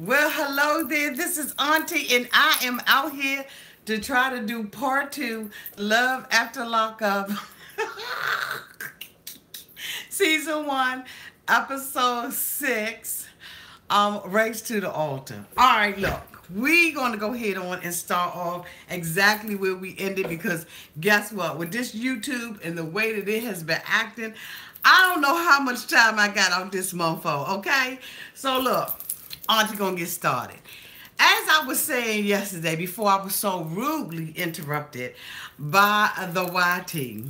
Well, hello there. This is Auntie, and I am out here to try to do part two, Love After Lockup, season one, episode 6, Race to the Altar. All right, look. We're going to go ahead on and start off exactly where we ended because guess what? With this YouTube and the way that it has been acting, I don't know how much time I got on this mofo, okay? So look, Auntie gonna get started. As I was saying yesterday before I was so rudely interrupted by the YT,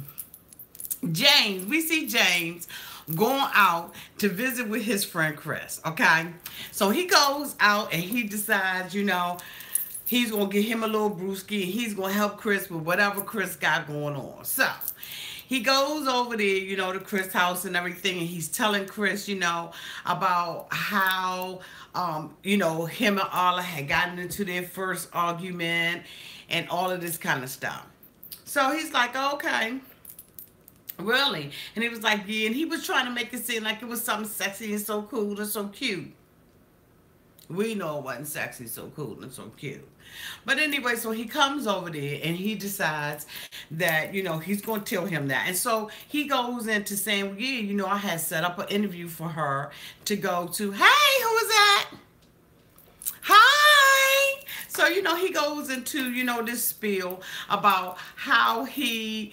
James, we see James going out to visit with his friend Chris, okay? So he goes out and he decides, he's going to get him a little brewski and he's going to help Chris with whatever Chris got going on. So he goes over there, to Chris' house and everything, and he's telling Chris, about how, him and Alla had gotten into their first argument and all of this kind of stuff. So he's like, okay. Really? And he was like, yeah, and he was trying to make it seem like it was something sexy and so cool and so cute. We know it wasn't sexy, so cool, and so cute. But anyway, so he comes over there and he decides that, he's going to tell him that. And so he goes into saying, well, yeah, I had set up an interview for her to go to. Hey, who is that? Hi. So, he goes into, this spiel about how he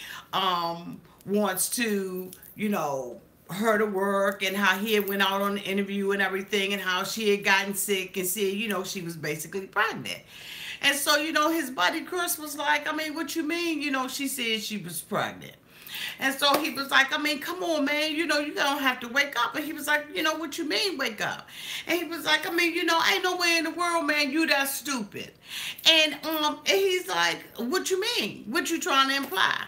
wants to, her to work and how he had went out on the interview and everything and how she had gotten sick and said, she was basically pregnant. And so, his buddy Chris was like, what you mean? She said she was pregnant. And so he was like, come on, man, you don't have to wake up. And he was like, what you mean wake up? And he was like, ain't no way in the world, man, you that stupid. And he's like, what you mean? What you trying to imply?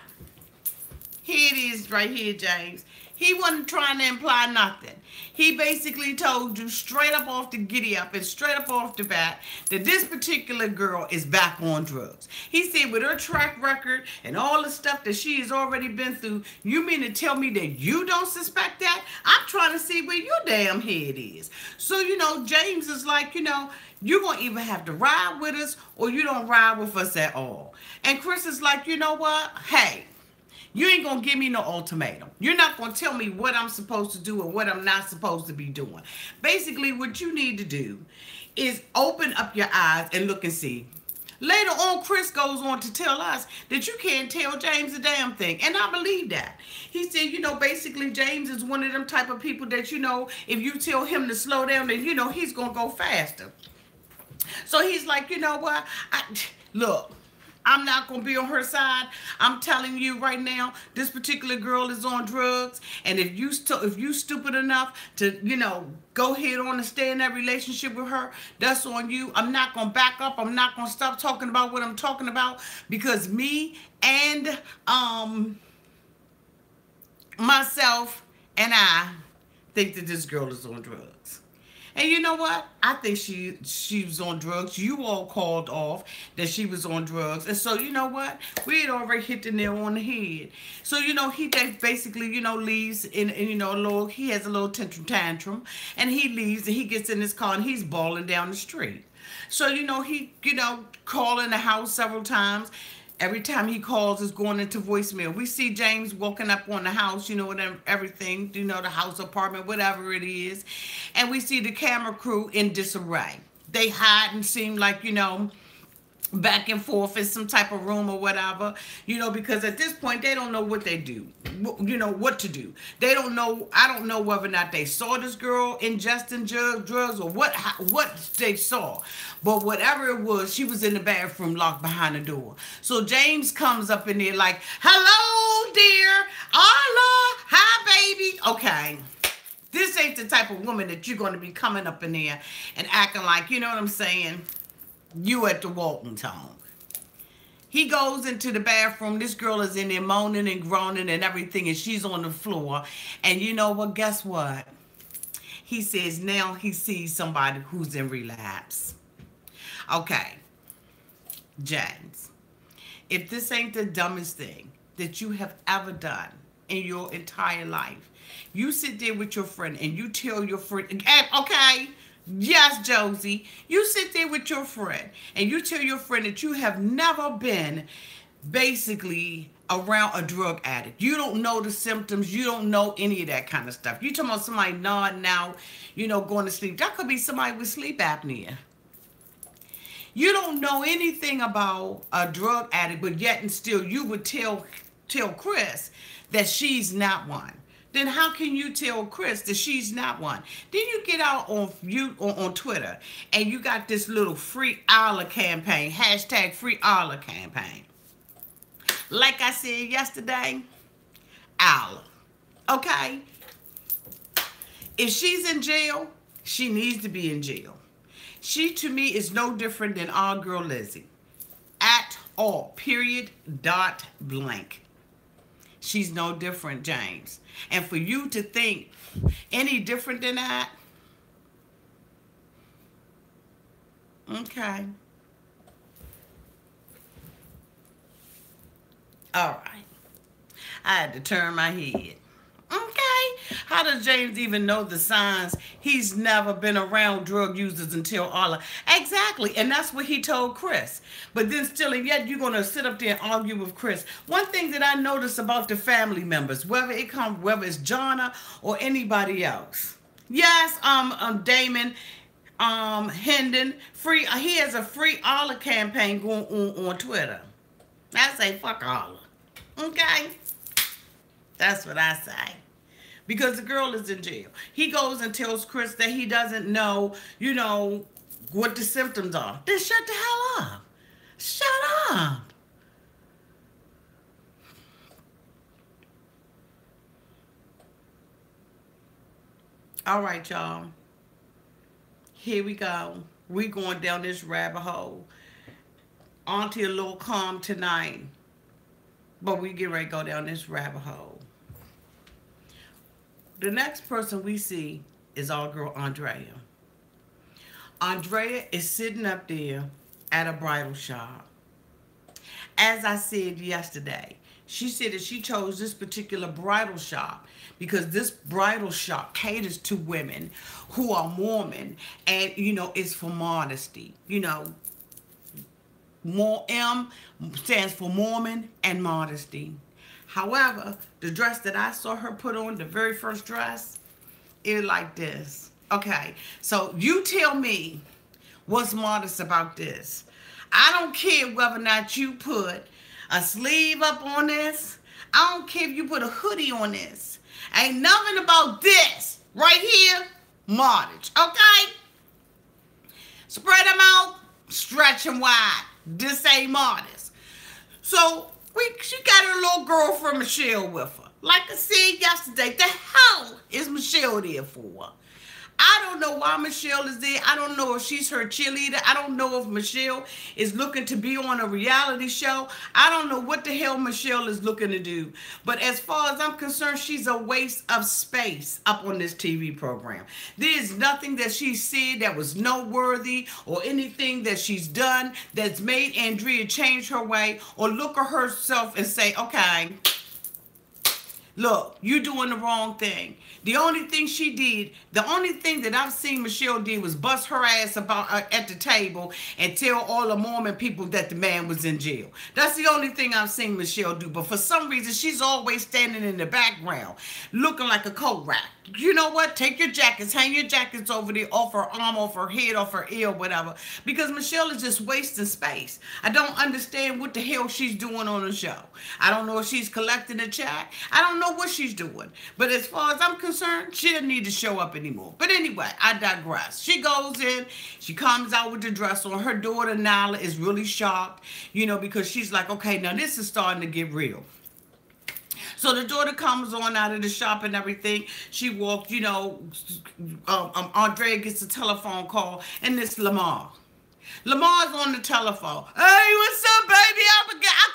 Here it is right here, James. He wasn't trying to imply nothing. He basically told you straight up off the giddy up and straight up off the bat that this particular girl is back on drugs. He said with her track record and all the stuff that she has already been through, you mean to tell me that you don't suspect that? I'm trying to see where your damn head is. So, James is like, you're going to either have to ride with us or you don't ride with us at all. And Chris is like, you know what? Hey. You ain't going to give me no ultimatum. You're not going to tell me what I'm supposed to do or what I'm not supposed to be doing. Basically, what you need to do is open up your eyes and look and see. Later on, Chris goes on to tell us that you can't tell James a damn thing. And I believe that. He said, basically James is one of them type of people that, if you tell him to slow down, then, he's going to go faster. So he's like, you know what? Look. I'm not going to be on her side. I'm telling you right now, this particular girl is on drugs. And if you stupid enough to, go ahead on and stay in that relationship with her, that's on you. I'm not going to back up. I'm not going to stop talking about what I'm talking about because me and myself and I think that this girl is on drugs. And you know what? I think she was on drugs. You all called off that she was on drugs. And so, you know what? We had already hit the nail on the head. So, he basically, leaves in he has a little tantrum. And he leaves and he gets in his car and he's bawling down the street. So, he, calling the house several times. Every time he calls, it's going into voicemail. We see James walking up on the house, and everything, the house, apartment, whatever it is. And we see the camera crew in disarray. They hide and seem like, back and forth in some type of room or whatever, because at this point, they don't know what they do, what to do. They don't know, I don't know whether or not they saw this girl ingesting drugs or what they saw. But whatever it was, she was in the bathroom locked behind the door. So James comes up in there like, hello, dear, Alla, hi, baby. Okay. This ain't the type of woman that you're going to be coming up in there and acting like, you know what I'm saying? You at the Walton's home. He goes into the bathroom. This girl is in there moaning and groaning and everything, and she's on the floor. And you know what? Guess what? He says now he sees somebody who's in relapse. Okay, James, if this ain't the dumbest thing that you have ever done in your entire life, you sit there with your friend and you tell your friend, okay, Yes, Josie. You sit there with your friend and you tell your friend that you have never been basically around a drug addict. You don't know the symptoms. You don't know any of that kind of stuff. You talking about somebody nodding out, going to sleep. That could be somebody with sleep apnea. You don't know anything about a drug addict, but yet and still you would tell Chris that she's not one. Then how can you tell Chris that she's not one? Then you get out on Twitter and you got this little Free Alla campaign, hashtag Free Alla campaign. Like I said yesterday, Alla. Okay? If she's in jail, she needs to be in jail. She, to me, is no different than our girl Lizzie. At all. Period. Dot blank. She's no different, James. And for you to think any different than that, okay. All right. I had to turn my head. Okay. How does James even know the signs? He's never been around drug users until Alla. Exactly. And that's what he told Chris. But then still, and yet you're going to sit up there and argue with Chris. One thing that I notice about the family members, whether it's Jonna or anybody else. Yes, Damon, Hendon, he has a Free Alla campaign going on Twitter. I say, fuck Alla. Okay? That's what I say. Because the girl is in jail. He goes and tells Chris that he doesn't know, what the symptoms are. Then shut the hell up. Shut up. All right, y'all. Here we go. We going down this rabbit hole. Auntie a little calm tonight. But we get ready to go down this rabbit hole. The next person we see is our girl Andrea. Andrea is sitting up there at a bridal shop. As I said yesterday, she said that she chose this particular bridal shop because this bridal shop caters to women who are Mormon and, it's for modesty. M stands for Mormon and modesty. However, the dress that I saw her put on, the very first dress, it like this. Okay, so you tell me what's modest about this. I don't care whether or not you put a sleeve up on this. I don't care if you put a hoodie on this. Ain't nothing about this right here modest, okay? Spread them out, stretch them wide. This ain't modest. So she got her little girlfriend Michelle with her. Like I said yesterday, the hell is Michelle there for? I don't know why Michelle is there. I don't know if she's her cheerleader. I don't know if Michelle is looking to be on a reality show. I don't know what the hell Michelle is looking to do. But as far as I'm concerned, she's a waste of space up on this TV program. There's nothing that she said that was noteworthy or anything that she's done that's made Andrea change her way or look at herself and say, okay, look, you're doing the wrong thing. The only thing she did, the only thing that I've seen Michelle did was bust her ass about at the table and tell all the Mormon people that the man was in jail. That's the only thing I've seen Michelle do. But for some reason, she's always standing in the background, looking like a coat rack. You know what? Take your jackets, hang your jackets over there, off her arm, off her head, off her ear, whatever. Because Michelle is just wasting space. I don't understand what the hell she's doing on the show. I don't know if she's collecting a check. I don't know what she's doing. But as far as I'm concerned, she doesn't need to show up anymore. But anyway, I digress. She goes in, she comes out with the dress on. Her daughter, Nala, is really shocked, because she's like, okay, now this is starting to get real. So the daughter comes on out of the shop and everything. She walked, Andrea gets a telephone call, and it's Lamar. Lamar's on the telephone. Hey, what's up, baby? I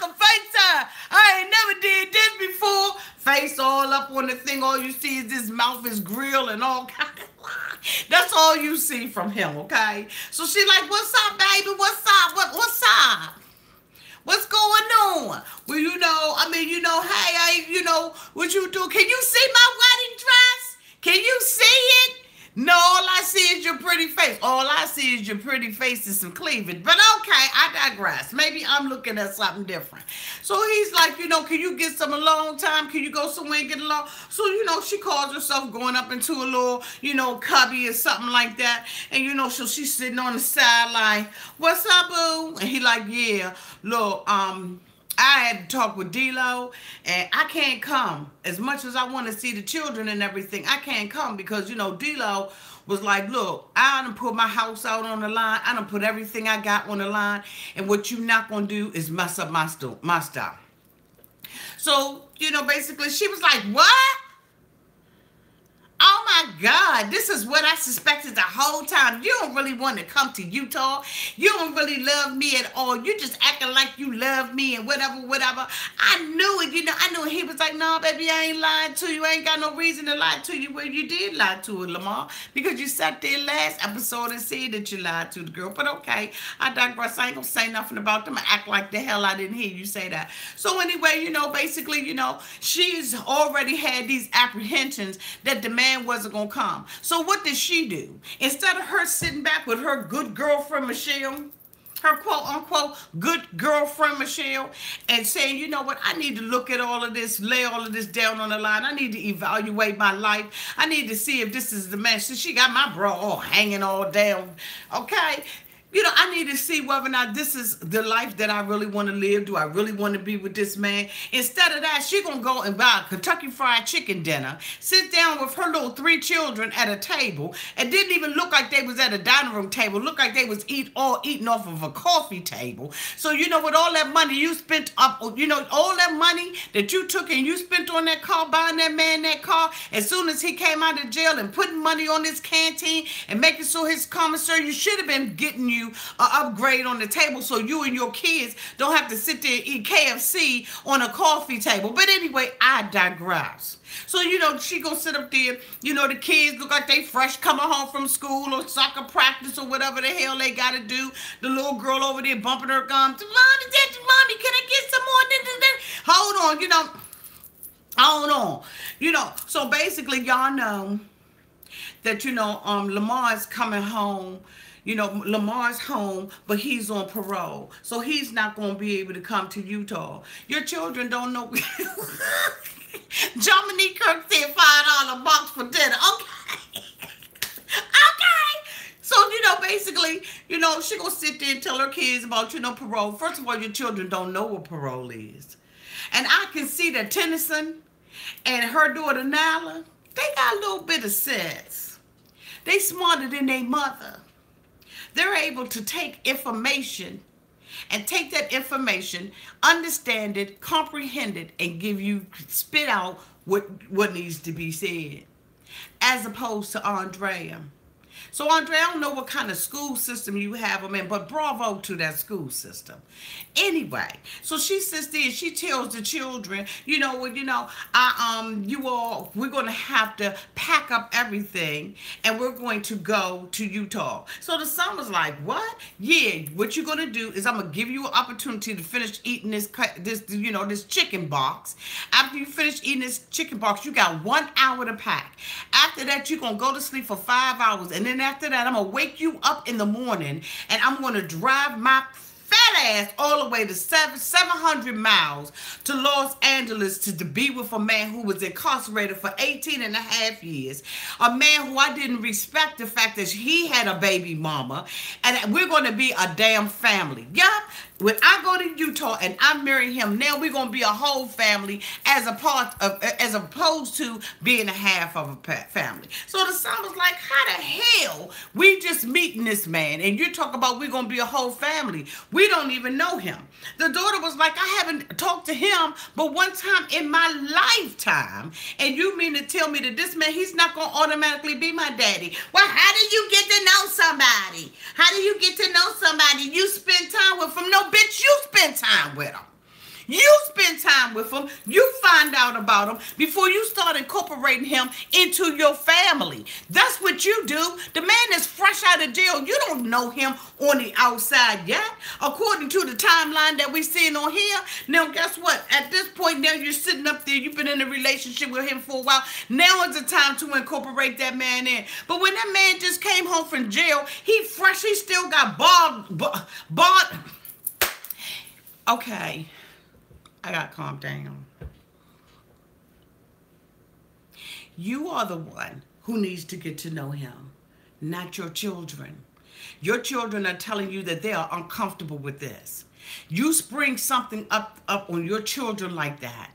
can FaceTime. I ain't never did this before. Face all up on the thing. All you see is this mouth is grill and all kind of. That's all you see from him, okay? So she like, what's up, baby? What's up? What's up? What's going on? Well, hey, what you do? Can you see my wedding dress? Can you see it? No, all I see is your pretty face. All I see is your pretty face and some cleavage. But okay, I digress. Maybe I'm looking at something different. So he's like, can you get some alone time? Can you go somewhere and get alone? So, she calls herself going up into a little, cubby or something like that. And, so she's sitting on the sideline. What's up, boo? And he like, yeah, look, I had to talk with D-Lo, and I can't come. As much as I want to see the children and everything, I can't come because, D-Lo was like, look, I done put my house out on the line. I done put everything I got on the line, and what you not going to do is mess up my style. So, basically, she was like, what? Oh my God, this is what I suspected the whole time. You don't really want to come to Utah. You don't really love me at all. You just acting like you love me and whatever. I knew it, I knew it. He was like, no, baby, I ain't lying to you. I ain't got no reason to lie to you. Well, you did lie to her, Lamar, because you sat there last episode and said that you lied to the girl. But okay, I digress. I ain't gonna say nothing about them. I act like the hell I didn't hear you say that. So anyway, basically, she's already had these apprehensions that the man wasn't gonna come. So what did she do? Instead of her sitting back with her good girlfriend Michelle, her quote unquote good girlfriend Michelle, and saying, you know what, I need to look at all of this, lay all of this down on the line. I need to evaluate my life. I need to see if this is the man. So she got my bra all hanging all down. Okay. I need to see whether or not this is the life that I really want to live. Do I really want to be with this man? Instead of that, she going to go and buy a Kentucky Fried Chicken dinner, sit down with her little 3 children at a table. It didn't even look like they was at a dining room table. It looked like they was all eating off of a coffee table. So, with all that money you spent up, all that money that you took and you spent on that car, buying that man that car, as soon as he came out of jail and putting money on his canteen and making sure his commissary, you should have been getting you an upgrade on the table so you and your kids don't have to sit there and eat KFC on a coffee table. But anyway, I digress. So, she gonna sit up there, the kids look like they fresh coming home from school or soccer practice or whatever the hell they gotta do. The little girl over there bumping her gums. Mommy, Daddy, Mommy, can I get some more? Hold on. So basically, y'all know that, Lamar's coming home. Lamar's home, but he's on parole. So he's not going to be able to come to Utah. Your children don't know. Jominique Kirk said $5 box for dinner. Okay. Okay. So, basically, she going to sit there and tell her kids about, parole. First of all, your children don't know what parole is. And I can see that Tennyson and her daughter Nala, they got a little bit of sense. They smarter than their mother. They're able to take information and take that information, understand it, comprehend it, and spit out what needs to be said, as opposed to Andrea. So, Andrea, I don't know what kind of school system you have them in, but bravo to that school system. Anyway, so she sits there and she tells the children, we're going to have to pack up everything and we're going to go to Utah. So the son was like, what? Yeah, what you're going to do is I'm going to give you an opportunity to finish eating this chicken box. After you finish eating this chicken box, you got 1 hour to pack. After that, you're going to go to sleep for 5 hours. And then after that, I'm going to wake you up in the morning and I'm going to drive my fat ass all the way to 700 miles to Los Angeles to be with a man who was incarcerated for 18 and a half years. A man who I didn't respect the fact that he had a baby mama. And we're going to be a damn family. Yup. When I go to Utah and I marry him, now we're going to be a whole family as opposed to being a half of a family. So the son was like, how the hell we just meeting this man and you talk about we're going to be a whole family? We don't even know him. The daughter was like, I haven't talked to him but one time in my lifetime. And you mean to tell me that this man, he's not going to automatically be my daddy? Well, how do you get to know somebody? How do you get to know somebody? You spend time with him. No, bitch, you spend time with him. You spend time with him. You find out about him before you start incorporating him into your family. That's what you do. The man is fresh out of jail. You don't know him on the outside yet, according to the timeline that we're seeing on here. Now, guess what? At this point, now you're sitting up there. You've been in a relationship with him for a while. Now is the time to incorporate that man in. But when that man just came home from jail, he fresh. He still got bought. Okay, I got to calm down. You are the one who needs to get to know him, not your children. Your children are telling you that they are uncomfortable with this. You spring something up on your children like that,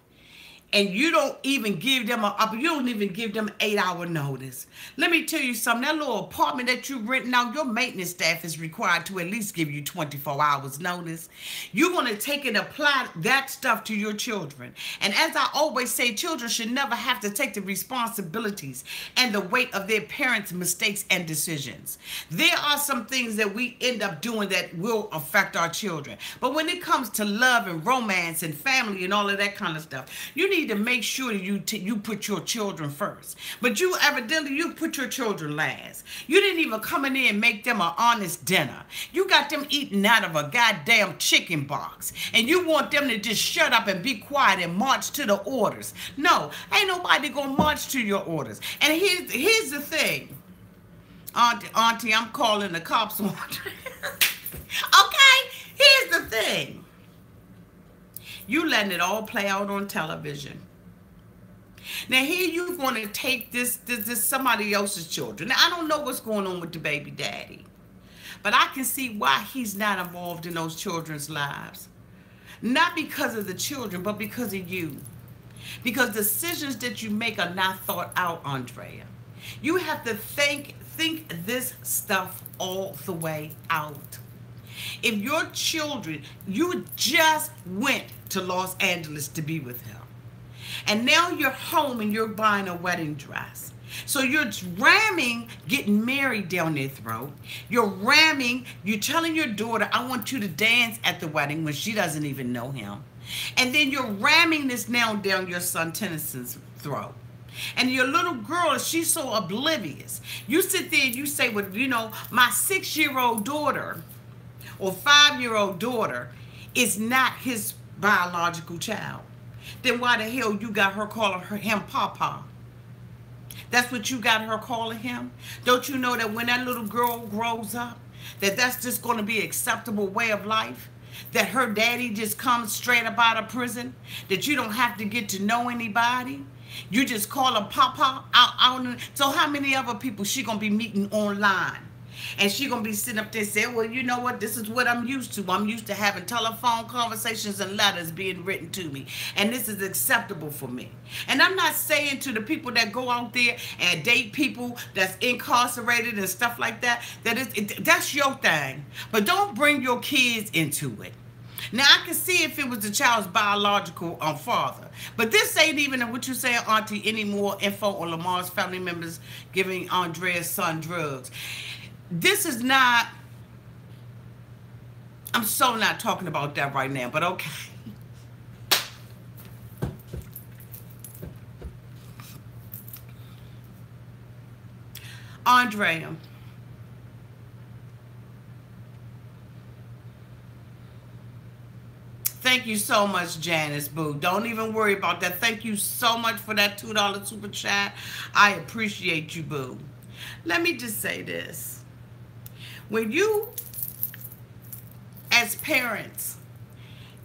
and you don't even give them you don't even give them 8-hour notice. Let me tell you something. That little apartment that you're renting out, your maintenance staff is required to at least give you 24 hours notice. You're going to take and apply that stuff to your children. And as I always say, children should never have to take the responsibilities and the weight of their parents' mistakes and decisions. There are some things that we end up doing that will affect our children. But when it comes to love and romance and family and all of that kind of stuff, you need to make sure you put your children first. But you evidently, you put your children last. You didn't even come in there and make them an honest dinner. You got them eating out of a goddamn chicken box. And you want them to just shut up and be quiet and march to the orders. No, ain't nobody gonna march to your orders. And here's the thing. Auntie, I'm calling the cops on you. Okay? Here's the thing. You letting it all play out on television. Now here you're going to take this somebody else's children. Now I don't know what's going on with the baby daddy, but I can see why he's not involved in those children's lives. Not because of the children, but because of you. Because decisions that you make are not thought out, Andrea. You have to think this stuff all the way out. If your children, you just went to Los Angeles to be with him, and now you're home and you're buying a wedding dress. So you're ramming getting married down their throat. You're telling your daughter, I want you to dance at the wedding when she doesn't even know him. And then you're ramming this now down your son Tennyson's throat. And your little girl, she's so oblivious. You sit there and you say, well, you know, my 6-year-old daughter or 5-year-old daughter is not his biological child. Then why the hell you got her calling him Papa? That's what you got her calling him? Don't you know that when that little girl grows up, that's just going to be an acceptable way of life? That her daddy just comes straight up out of prison? That you don't have to get to know anybody? You just call him Papa? So how many other people she going to be meeting online? And she going to be sitting up there saying, well, you know what? This is what I'm used to. I'm used to having telephone conversations and letters being written to me. And this is acceptable for me. And I'm not saying to the people that go out there and date people that's incarcerated and stuff like that, that's your thing. But don't bring your kids into it. Now, I can see if it was the child's biological father. But this ain't even what you say, Auntie, any more info on Lamar's family members giving Andrea's son drugs. This is not, I'm so not talking about that right now, but okay. Andrea, thank you so much, Janice Boo. Don't even worry about that. Thank you so much for that $2 super chat. I appreciate you, Boo. Let me just say this. When you, as parents,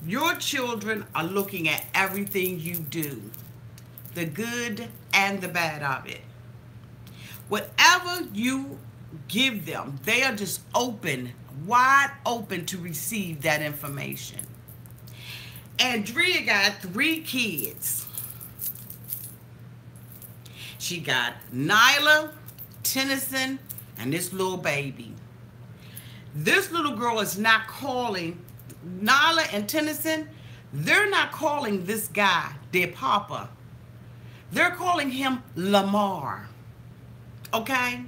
your children are looking at everything you do, the good and the bad of it. Whatever you give them, they are just open, wide open to receive that information. Andrea got 3 kids. She got Nyla, Tennyson, and this little baby. This little girl is not calling Nyla and Tennyson. They're not calling this guy their papa. They're calling him Lamar. Okay?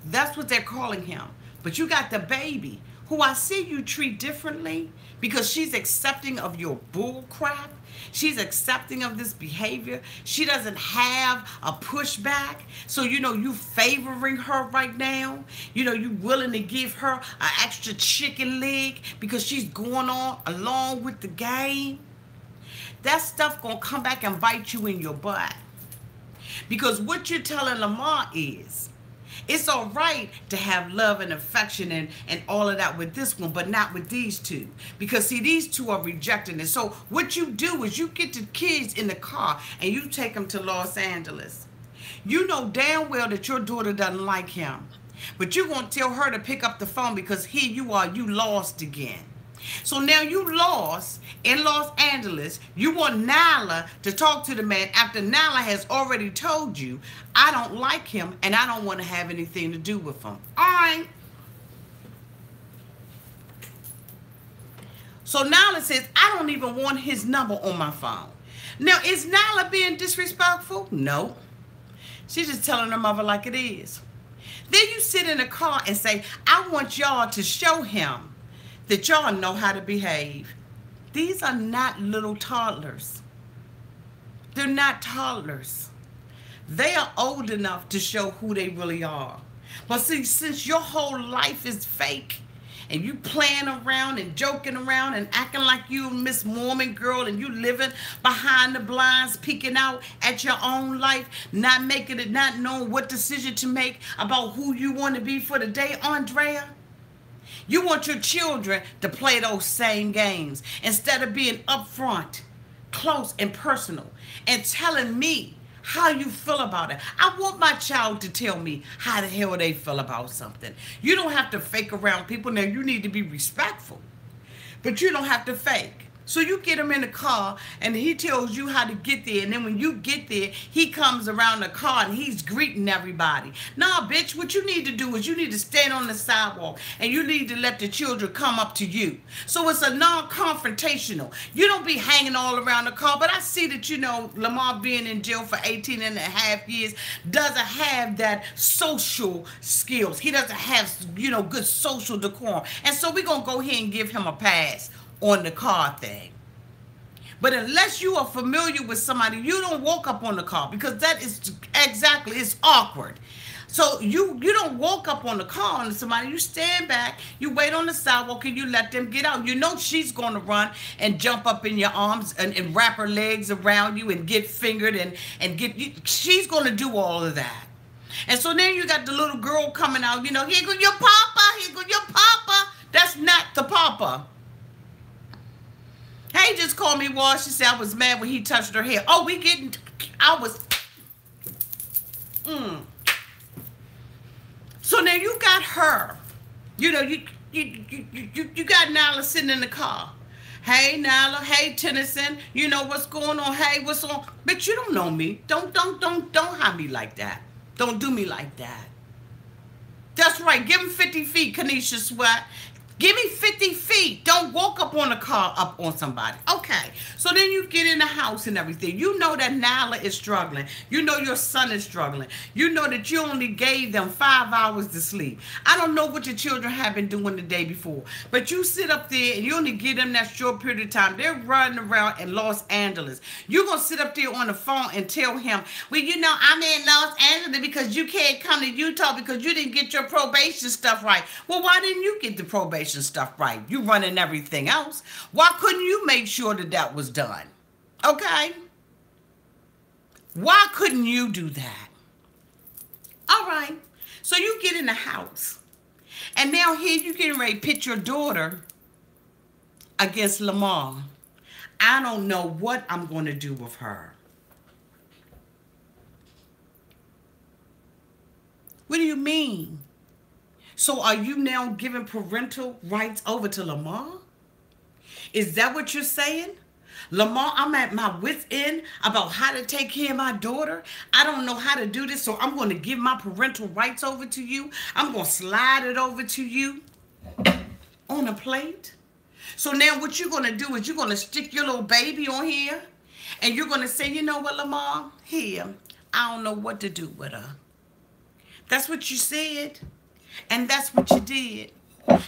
That's what they're calling him. But you got the baby who I see you treat differently because she's accepting of your bull crap. She's accepting of this behavior. She doesn't have a pushback. So, you favoring her right now. You willing to give her an extra chicken leg because she's going on along with the game. That stuff gonna come back and bite you in your butt. Because what you're telling Lamar is, it's all right to have love and affection and all of that with this one, but not with these two. Because, see, these two are rejecting it. So what you do is you get the kids in the car and you take them to Los Angeles. You know damn well that your daughter doesn't like him. But you're going to tell her to pick up the phone because here you are, you lost again. So now you lost in Los Angeles. You want Nala to talk to the man after Nala has already told you, I don't like him and I don't want to have anything to do with him. All right. So Nala says, I don't even want his number on my phone. Now, is Nala being disrespectful? No. She's just telling her mother like it is. Then you sit in the car and say, I want y'all to show him that y'all know how to behave. These are not little toddlers. They're not toddlers. They are old enough to show who they really are. But see, since your whole life is fake, and you playing around and joking around and acting like you Miss Mormon girl and you living behind the blinds, peeking out at your own life, not making it, not knowing what decision to make about who you want to be for the day, Andrea. You want your children to play those same games instead of being upfront, close and personal and telling me how you feel about it. I want my child to tell me how the hell they feel about something. You don't have to fake around people. Now, you need to be respectful, but you don't have to fake. So you get him in the car and he tells you how to get there. And then when you get there, he comes around the car and he's greeting everybody. Nah, bitch, what you need to do is you need to stand on the sidewalk and you need to let the children come up to you. So it's a non-confrontational. You don't be hanging all around the car. But I see that, Lamar being in jail for 18 and a half years doesn't have that social skills. He doesn't have, good social decorum. And so we're going to go ahead and give him a pass on the car thing. But unless you are familiar with somebody, you don't walk up on the car because that is exactly, it's awkward. So you don't walk up on the car on somebody. You stand back, you wait on the sidewalk, and you let them get out. You know she's going to run and jump up in your arms and wrap her legs around you and get fingered and get you. She's going to do all of that. And so then you got the little girl coming out, here go your papa, here go your papa. That's not the papa. Hey, just called me Wall. She said I was mad when he touched her hair. Oh, So now you got her. You got Nala sitting in the car. Hey, Nala. Hey, Tennyson. You know what's going on? Hey, what's on? Bitch, you don't know me. Don't have me like that. Don't do me like that. That's right. Give him 50 feet, Kanisha Sweat. Give me 50 feet. Don't walk up on the car up on somebody. Okay. So then you get in the house and everything. You know that Nala is struggling. You know your son is struggling. You know that you only gave them 5 hours to sleep. I don't know what your children have been doing the day before. But you sit up there and you only give them that short period of time. They're running around in Los Angeles. You're going to sit up there on the phone and tell him, well, I'm in Los Angeles because you can't come to Utah because you didn't get your probation stuff right. Well, why didn't you get the probation stuff right? You running everything else. Why couldn't you make sure that was done? Okay? Why couldn't you do that? All right. So you get in the house. And now here you getting ready to pit your daughter against Lamar. I don't know what I'm going to do with her. What do you mean? So are you now giving parental rights over to Lamar? Is that what you're saying? Lamar, I'm at my wit's end about how to take care of my daughter. I don't know how to do this, so I'm going to give my parental rights over to you. I'm going to slide it over to you on a plate. So now what you're going to do is you're going to stick your little baby on here, and you're going to say, you know what, Lamar? Here, I don't know what to do with her. That's what you said. And that's what you did.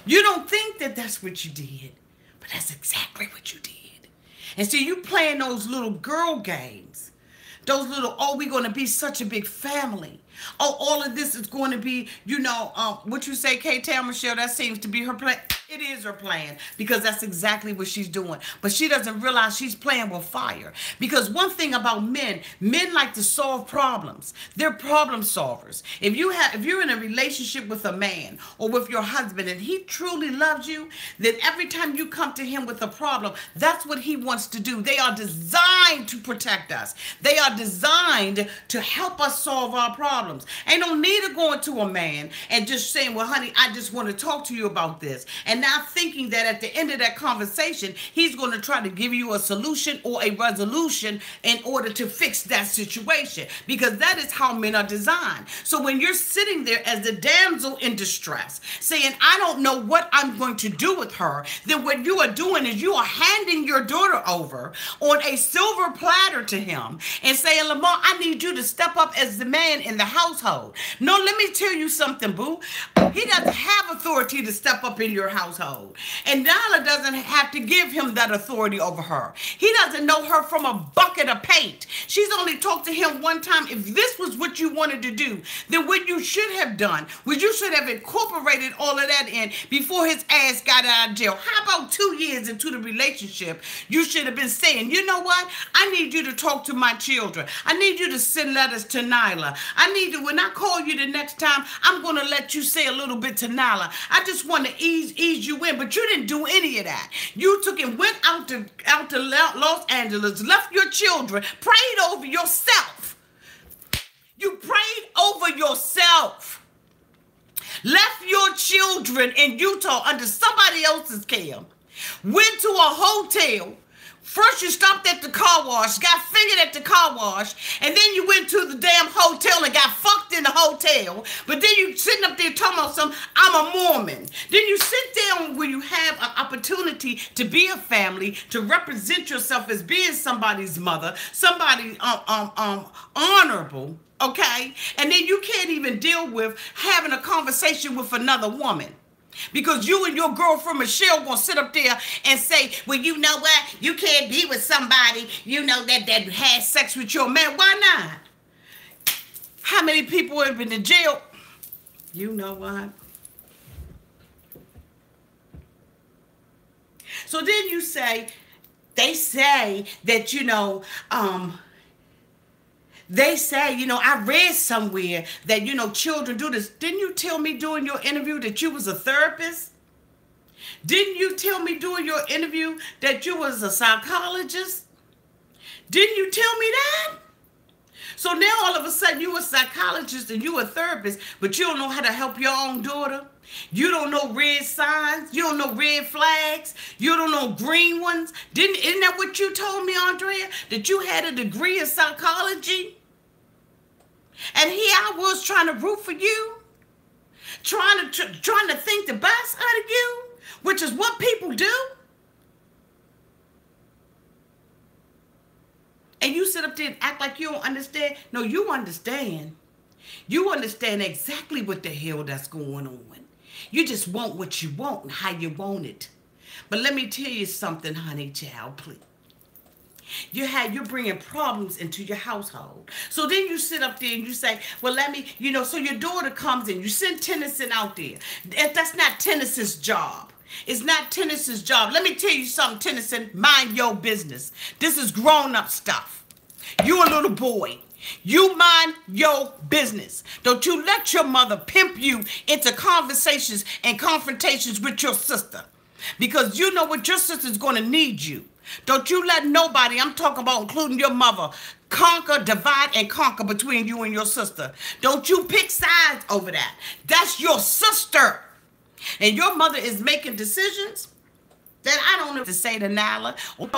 You don't think that that's what you did, but that's exactly what you did. And so you playing those little girl games. Those little, oh, we're going to be such a big family. Oh, all of this is going to be, what you say, K-Town Michelle, that seems to be her plan. It is her plan because that's exactly what she's doing. But she doesn't realize she's playing with fire. Because one thing about men like to solve problems. They're problem solvers. If you're in a relationship with a man or with your husband and he truly loves you, then every time you come to him with a problem, that's what he wants to do. They are designed to protect us. They are designed to help us solve our problems. Ain't no need of going to a man and just saying, well, honey, I just want to talk to you about this. And now thinking that at the end of that conversation, he's going to try to give you a solution or a resolution in order to fix that situation. Because that is how men are designed. So when you're sitting there as the damsel in distress, saying, I don't know what I'm going to do with her, then what you are doing is you are handing your daughter over on a silver platter to him and saying, Lamar, I need you to step up as the man in the household. No, let me tell you something, boo. He doesn't have authority to step up in your household. And Nala doesn't have to give him that authority over her. He doesn't know her from a bucket of paint. She's only talked to him one time. If this was what you wanted to do, then what you should have done was you should have incorporated all of that in before his ass got out of jail. How about 2 years into the relationship, you should have been saying, you know what? I need you to talk to my children. I need you to send letters to Nyla. I need to, when I call you the next time, I'm going to let you say a little bit to Nyla. I just want to ease you in, but you didn't do any of that. You took and went out to Los Angeles, left your children, prayed over yourself. You prayed over yourself. Left your children in Utah under somebody else's care. Went to a hotel. First you stopped at the car wash, got fingered at the car wash, and then you went to the damn hotel and got fucked in the hotel. But then you sitting up there talking about something, I'm a Mormon. Then you sit down where you have an opportunity to be a family, to represent yourself as being somebody's mother, somebody honorable, okay? And then you can't even deal with having a conversation with another woman. Because you and your girlfriend Michelle gonna sit up there and say, well, you know what? You can't be with somebody, that has sex with your man. Why not? How many people have been in jail? You know what? So then you say, they say that, they say, I read somewhere that, children do this. Didn't you tell me during your interview that you was a therapist? Didn't you tell me during your interview that you was a psychologist? Didn't you tell me that? So now all of a sudden you a psychologist and you a therapist, but you don't know how to help your own daughter? You don't know red signs. You don't know red flags. You don't know green ones. Isn't that what you told me, Andrea? That you had a degree in psychology? And here I was trying to root for you, trying to think the best out of you, which is what people do. And you sit up there and act like you don't understand. No, you understand. You understand exactly what the hell that's going on. You just want what you want and how you want it. But let me tell you something, honey child, please. You're bringing problems into your household. So then you sit up there and you say, well, so your daughter comes in. You send Tennyson out there. That's not Tennyson's job. It's not Tennyson's job. Let me tell you something, Tennyson. Mind your business. This is grown-up stuff. You a little boy. You mind your business. Don't you let your mother pimp you into conversations and confrontations with your sister. Because you know what, your sister's going to need you. Don't you let nobody, I'm talking about including your mother, divide and conquer between you and your sister. Don't you pick sides over that. That's your sister. And your mother is making decisions that I don't know what to say to Nyla.